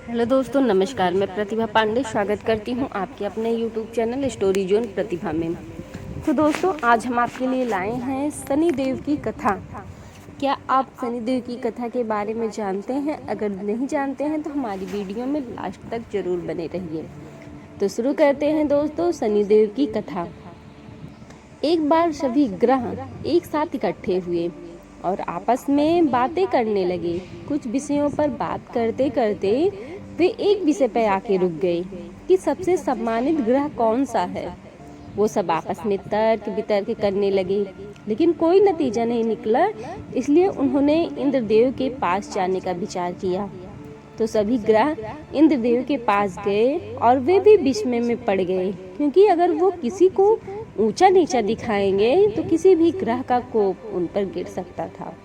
Hello दोस्तों, नमस्कार। मैं प्रतिभा पांडे स्वागत करती हूं आपके अपने यूट्यूब चैनल स्टोरी जोन प्रतिभा में। तो दोस्तों, आज हम आपके लिए लाए हैं शनि देव की कथा। क्या आप शनि देव की कथा के बारे में जानते हैं? अगर नहीं जानते हैं तो हमारी वीडियो में लास्ट तक जरूर बने रहिए। तो शुरू करते हैं दोस्तों शनि देव की कथा। एक बार सभी ग्रह एक साथ इकट्ठे हुए और आपस में बातें करने लगे। कुछ विषयों पर बात करते करते वे एक विषय पर आके रुक गए कि सबसे सम्मानित ग्रह कौन सा है। वो सब आपस में तर्क वितर्क करने लगे, लेकिन कोई नतीजा नहीं निकला। इसलिए उन्होंने इंद्रदेव के पास जाने का विचार किया। तो सभी ग्रह इंद्रदेव के पास गए और वे भी विस्मय में पड़ गए, क्योंकि अगर वो किसी को ऊंचा नीचा दिखाएंगे तो किसी भी ग्रह का कोप उन पर गिर सकता था।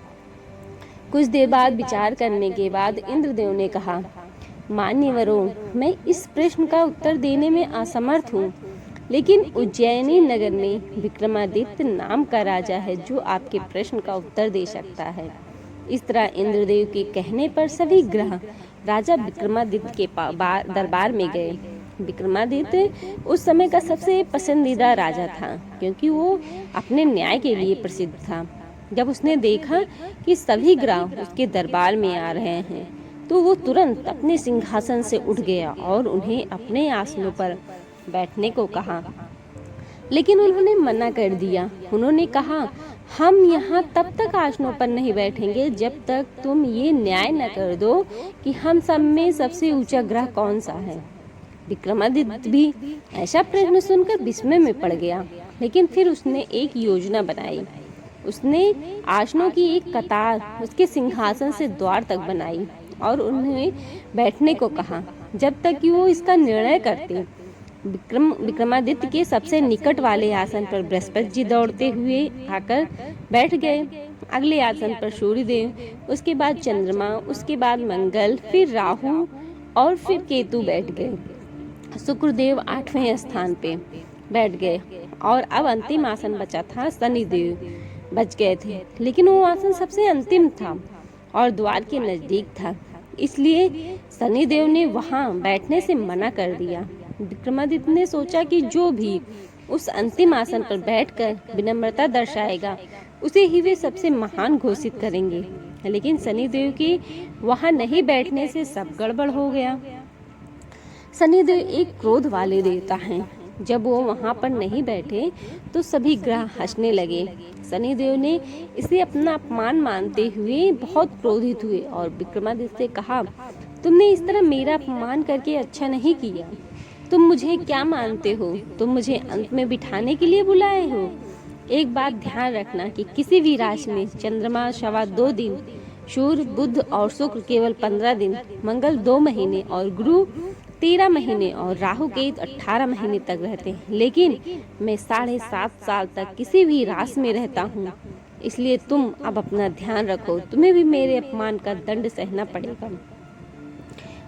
कुछ देर बाद विचार करने के बाद इंद्रदेव ने कहा, मान्यवरों, मैं इस प्रश्न का उत्तर देने में असमर्थ हूँ, लेकिन उज्जैनी नगर में विक्रमादित्य नाम का राजा है जो आपके प्रश्न का उत्तर दे सकता है। इस तरह इंद्रदेव के कहने पर सभी ग्रह राजा विक्रमादित्य के दरबार में गए। विक्रमादित्य उस समय का सबसे पसंदीदा राजा था, क्योंकि वो अपने न्याय के लिए प्रसिद्ध था। जब उसने देखा कि सभी ग्रह उसके दरबार में आ रहे हैं, तो वो तुरंत अपने सिंहासन से उठ गया और उन्हें अपने आसनों पर बैठने को कहा, लेकिन उन्होंने मना कर दिया। उन्होंने कहा, हम यहाँ तब तक आसनों पर नहीं बैठेंगे जब तक तुम ये न्याय न कर दो कि हम सब में सबसे ऊंचा ग्रह कौन सा है। विक्रमादित्य भी ऐसा प्रश्न सुनकर विस्मय में पड़ गया, लेकिन फिर उसने एक योजना बनाई। उसने आसनों की एक कतार उसके सिंहासन से द्वार तक बनाई और उन्हें बैठने को कहा जब तक कि वो इसका निर्णय करते। विक्रमादित्य के सबसे निकट वाले आसन पर बृहस्पति जी दौड़ते हुए आकर बैठ गए। अगले आसन पर सूर्यदेव, उसके बाद चंद्रमा, उसके बाद मंगल, फिर राहु और फिर केतु बैठ गए। शुक्रदेव 8वें स्थान पे बैठ गए और अब अंतिम आसन बचा था। शनिदेव बच गए थे, लेकिन वो आसन सबसे अंतिम था और द्वार के नजदीक था, इसलिए शनिदेव ने वहां बैठने से मना कर दिया। विक्रमादित्य ने सोचा कि जो भी उस अंतिम आसन पर बैठकर विनम्रता दर्शाएगा, उसे ही वे सबसे महान घोषित करेंगे। लेकिन शनिदेव के वहां नहीं बैठने से सब गड़बड़ हो गया। शनिदेव एक क्रोध वाले देवता हैं। जब वो वहां पर नहीं बैठे तो सभी ग्रह हंसने लगे। शनिदेव ने इसे अपना अपमान मानते हुए बहुत क्रोधित हुए और विक्रमादित्य से कहा, तुमने इस तरह मेरा अपमान करके अच्छा नहीं किया। तुम मुझे क्या मानते हो? तुम मुझे अंत में बिठाने के लिए बुलाए हो? एक बात ध्यान रखना कि किसी भी राशि में चंद्रमा 2.25 दिन, सूर्य, बुध और शुक्र केवल 15 दिन, मंगल 2 महीने और गुरु 13 महीने और राहु केतु 18 महीने तक रहते हैं। लेकिन मैं 7.5 साल तक किसी भी राशि में रहता हूँ, इसलिए तुम अब अपना ध्यान रखो। तुम्हें भी मेरे अपमान का दंड सहना पड़ेगा।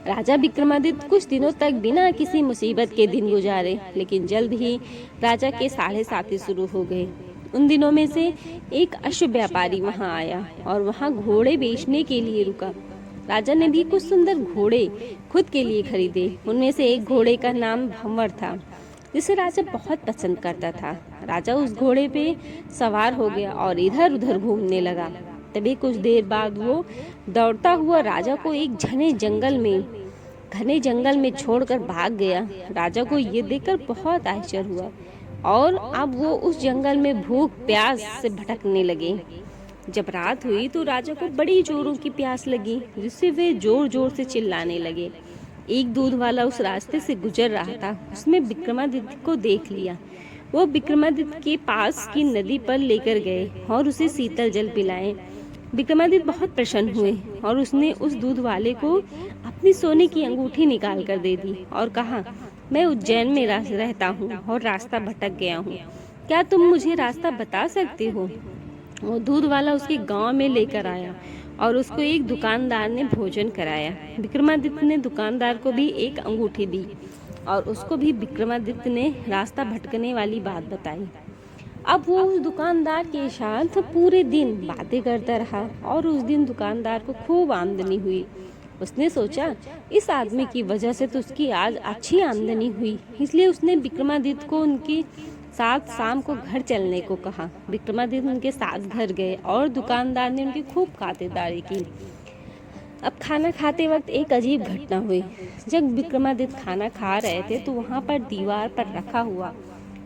राजा विक्रमादित्य कुछ दिनों तक बिना किसी मुसीबत के दिन गुजारे, लेकिन जल्द ही राजा के 7.5 शुरू हो गए। उन दिनों में से एक अश्व व्यापारी वहां आया और वहां घोड़े बेचने के लिए रुका। राजा ने भी कुछ सुंदर घोड़े खुद के लिए खरीदे। उनमें से एक घोड़े का नाम भंवर था, जिसे राजा बहुत पसंद करता था। राजा उस घोड़े पे सवार हो गया और इधर उधर घूमने लगा। तभी कुछ देर बाद वो दौड़ता हुआ राजा को एक घने जंगल में छोड़कर भाग गया। राजा को ये देखकर बहुत आश्चर्य हुआ और अब वो उस जंगल में भूख प्यास से भटकने लगे। जब रात हुई तो राजा को बड़ी जोरों की प्यास लगी, जिससे वे जोर जोर से चिल्लाने लगे। एक दूध वाला उस रास्ते से गुजर रहा था। उसने विक्रमादित्य को देख लिया। वो विक्रमादित्य के पास की नदी पर लेकर गए और उसे शीतल जल पिलाए। विक्रमादित्य बहुत प्रसन्न हुए और उसने उस दूध वाले को अपनी सोने की अंगूठी निकाल कर दे दी और कहा, मैं उज्जैन में रहता हूँ और रास्ता भटक गया हूँ। क्या तुम मुझे रास्ता बता सकते हो? वो दूध वाला उसके गांव में लेकर आया और उसको एक दुकानदार ने भोजन कराया। विक्रमादित्य ने दुकानदार को भी एक अंगूठी दी और उसको भी विक्रमादित्य ने रास्ता भटकने वाली बात बताई। अब वो उस दुकानदार के साथ पूरे दिन बातें करता रहा और उस दिन दुकानदार को खूब आमदनी हुई। उसने सोचा इस आदमी की वजह से तो उसकी आज अच्छी आमदनी हुई, इसलिए उसने विक्रमादित्य को उनके साथ शाम को घर चलने को कहा। विक्रमादित्य उनके साथ घर गए और दुकानदार ने उनकी खूब खातिरदारी की। अब खाना खाते वक्त एक अजीब घटना हुई। जब विक्रमादित्य खाना खा रहे थे तो वहाँ पर दीवार पर रखा हुआ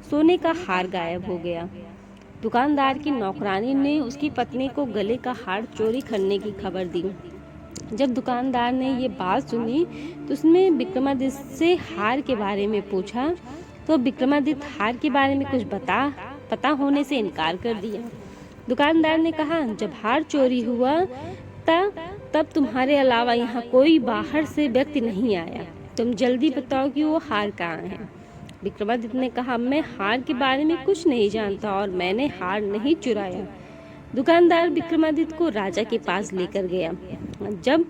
सोने का हार गायब हो गया। दुकानदार की नौकरानी ने उसकी पत्नी को गले का हार चोरी करने की खबर दी। जब दुकानदार ने ये बात सुनी तो उसने विक्रमादित्य से हार के बारे में पूछा, तो विक्रमादित्य हार के बारे में कुछ पता होने से इनकार कर दिया। दुकानदार ने कहा, जब हार चोरी हुआ तब तुम्हारे अलावा यहाँ कोई बाहर से व्यक्ति नहीं आया, तुम जल्दी बताओ कि वो हार कहाँ है। विक्रमादित्य ने कहा, मैं हार के बारे में कुछ नहीं जानता और मैंने हार नहीं चुराया। दुकानदार विक्रमादित्य को राजा के पास लेकर गया। जब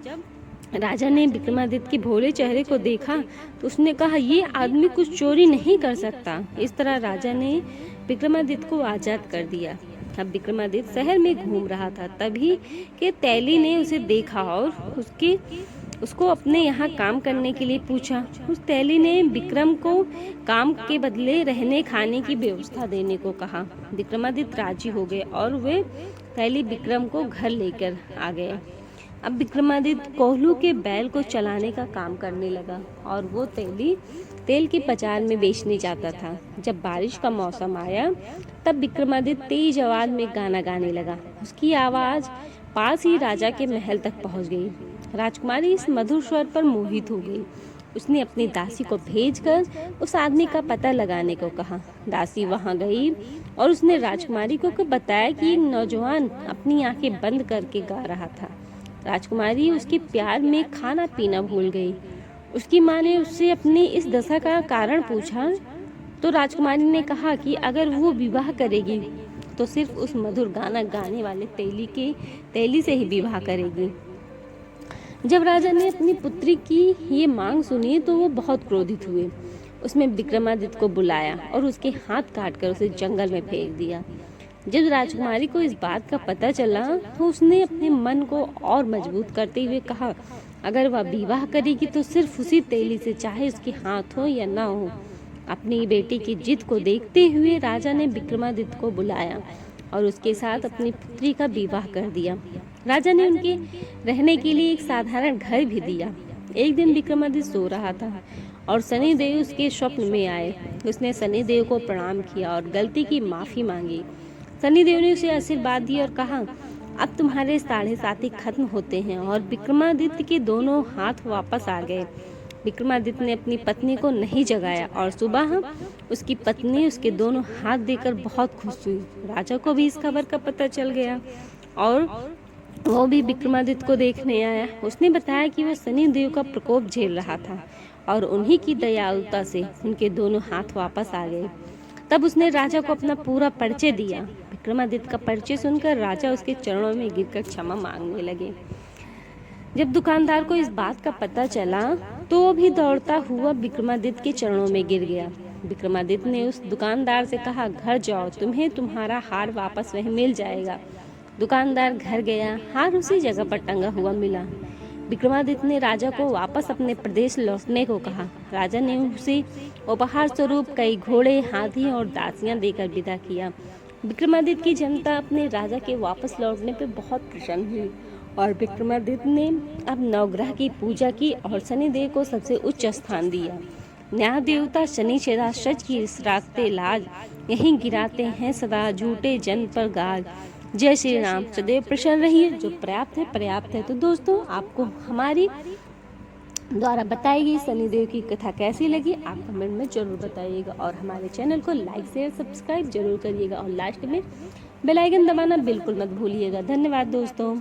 राजा ने विक्रमादित्य के भोले चेहरे को देखा तो उसने कहा, ये आदमी कुछ चोरी नहीं कर सकता। इस तरह राजा ने विक्रमादित्य को आजाद कर दिया। अब विक्रमादित्य शहर में घूम रहा था, तभी के तैली ने उसे देखा और उसको अपने यहाँ काम करने के लिए पूछा। उस तैली ने विक्रम को काम के बदले रहने खाने की व्यवस्था देने को कहा। विक्रमादित्य राजी हो गए और वे तैली विक्रम को घर लेकर आ गए। अब विक्रमादित्य कोल्हू के बैल को चलाने का काम करने लगा और वो तैली तेल के बाजार में बेचने जाता था। जब बारिश का मौसम आया तब विक्रमादित्य तेज आवाज में गाना गाने लगा। उसकी आवाज पास ही राजा के महल तक पहुंच गई। राजकुमारी इस मधुर स्वर पर मोहित हो गई। उसने अपनी दासी को भेजकर उस आदमी का पता लगाने को कहा। दासी वहां गई और उसने राजकुमारी को बताया कि एक नौजवान अपनी आंखें बंद करके गा रहा था। राजकुमारी उसके प्यार में खाना पीना भूल गई। उसकी माँ ने उससे अपनी इस दशा का कारण पूछा तो राजकुमारी ने कहा कि अगर वो विवाह करेगी तो सिर्फ उस मधुर गाना गाने वाले तैली से ही विवाह करेगी। जब राजा ने अपनी पुत्री की ये मांग सुनी तो वो बहुत क्रोधित हुए। उसने विक्रमादित्य को बुलाया और उसके हाथ काटकर उसे जंगल में फेंक दिया। जब राजकुमारी को इस बात का पता चला तो उसने अपने मन को और मजबूत करते हुए कहा, अगर वह विवाह करेगी तो सिर्फ उसी तैली से, चाहे उसके हाथ हो या ना हो। अपनी बेटी की जिद को देखते हुए राजा ने विक्रमादित्य को बुलाया और उसके साथ अपनी पुत्री का विवाह कर दिया। राजा ने उनके रहने के लिए एक साधारण घर भी दिया। एक दिन विक्रमादित्य सो रहा था और शनिदेव उसके स्वप्न में आए। उसने शनिदेव को प्रणाम किया और गलती की माफी मांगी। शनिदेव ने उसे आशीर्वाद दिया और कहा, अब तुम्हारे 7.5 खत्म होते हैं। और विक्रमादित्य के दोनों हाथ वापस आ गए। विक्रमादित्य ने अपनी पत्नी को नहीं जगाया और सुबह उसकी पत्नी उसके दोनों हाथ देकर बहुत खुश हुई। राजा को भी इस खबर का पता चल गया और वो भी विक्रमादित्य को देखने आया। उसने बताया कि वह शनिदेव का प्रकोप झेल रहा था और उन्हीं की दयालुता से उनके दोनों हाथ वापस आ गए। तब उसने राजा को अपना पूरा परिचय दिया। विक्रमादित्य का परिचय सुनकर राजा उसके चरणों में गिरकर क्षमा मांगने लगे। जब दुकानदार को इस बात का पता चला तो वो भी दौड़ता हुआ विक्रमादित्य के चरणों में गिर गया। विक्रमादित्य ने उस दुकानदार से कहा, घर जाओ, तुम्हें तुम्हारा हार वापस वहीं मिल जाएगा। दुकानदार घर गया। हार उसी जगह पर टंगा हुआ मिला। विक्रमादित्य ने राजा को वापस अपने प्रदेश लौटने को कहा। राजा ने उसे उपहार स्वरूप कई घोड़े, हाथी और दासियां देकर विदा किया। विक्रमादित्य की जनता अपने राजा के वापस लौटने पर बहुत प्रसन्न हुई और विक्रमादित्य ने अब नवग्रह की पूजा की और शनिदेव को सबसे उच्च स्थान दिया। न्याय देवता शनि सदा सच की राखते लाज, यहीं गिराते हैं सदा झूठे जन पर गाज। जय श्री राम। सदैव प्रसन्न रहिए, जो पर्याप्त है पर्याप्त है। तो दोस्तों, आपको हमारी द्वारा बताई गई शनिदेव की कथा कैसी लगी आप कमेंट में जरूर बताइएगा और हमारे चैनल को लाइक शेयर सब्सक्राइब जरूर करिएगा और लास्ट में बेल आइकन दबाना बिल्कुल मत भूलिएगा। धन्यवाद दोस्तों।